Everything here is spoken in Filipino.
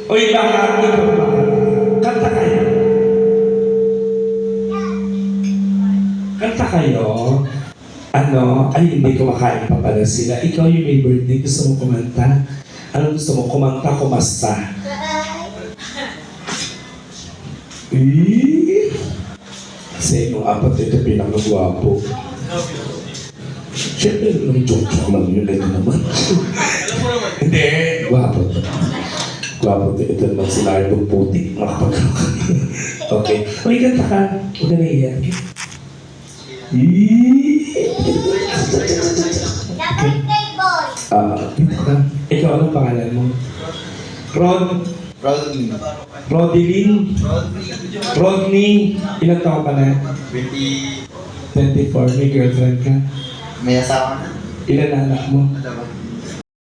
Uy, baka ikaw ba? Kanta kayo. Kanta kayo. Ano? Ay, hindi kumakain pa pala sila. Ikaw yung may birthday. Gusto mo kumanta? Ano gusto mo? Kumanta, kumasta? Eh? Sa inyong apat ito pinakagwapo. Siyempre, nung joke lang yun. Ito naman. Hindi. Gwapo to. Gwapo to. Ito naman si Lardo Putik. Okay. Uy, kanta ka. Huwag ka naiyak. Dito ka. Ikaw, anong pangalan mo? Rodney. Rodilyn? Rodney? Ilang taon ka na? 20. 24. May girlfriend ka? May asawa na. Ilan na anak mo? Dalawa.